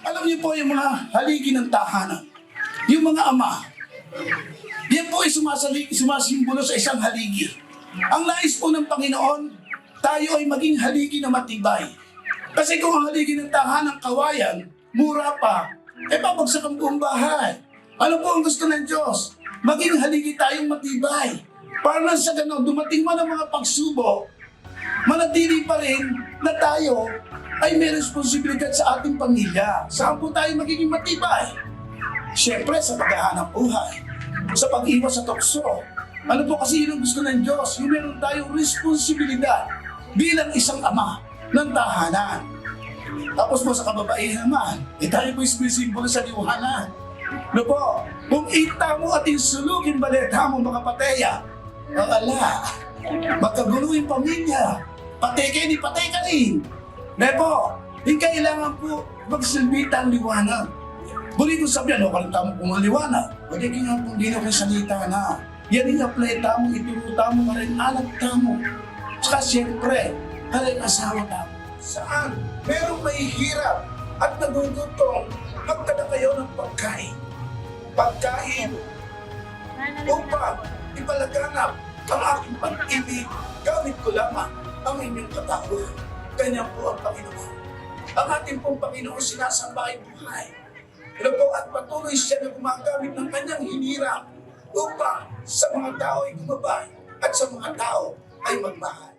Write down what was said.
Alam niyo po yung mga haligi ng tahanan, yung mga ama, yan po ay sumasimbolo sa isang haligi. Ang nais po ng Panginoon, tayo ay maging haligi na matibay. Kasi kung ang haligi ng tahanan kawayan, mura pa, babagsak ang buong bahay. Ano po ang gusto ng Diyos? Maging haligi tayong matibay. Para nang sa ganon, dumating man ang mga pagsubok, manatili pa rin na tayo ay may responsibilidad sa ating pamilya. Saan po tayo magiging matibay? Siyempre, sa paghahanap buhay, sa pag-iwas sa tukso. Ano po kasi yun ang gusto ng Diyos? Yung meron tayong responsibilidad bilang isang ama ng tahanan. Tapos po sa kababaihan naman, tayo po isisimbolo sa liwanan. Ano po? Kung ita mo at insulugin baleta mo mga pateya, ang ala, magkagulo yung pamilya, patay kayo ni patay ka rin. Nepo, hindi kailangan po magsilbita ang liwanag. Buli ko sabihan, kalita mo kung maliwanag. Pwede ka nga pong dino kay salita na. Yan yung apleta mo, ituruta mo ka rin, anak mo. Saka siyempre, ka rin asawa tamo. Saan? Merong may hirap at nagugutom, magdala kayo ng pagkain. Pagkain upang ipalaganap ang aking pag-ibig. Gamit ko lamang ang inyong katawan. Ganyan po ang Panginoon. Ang ating pong Panginoon sinasamba ay buhay. Ano po, at patuloy siya na gumagamit ng kanyang hinirang upang sa mga tao ay gumabay at sa mga tao ay magmahal.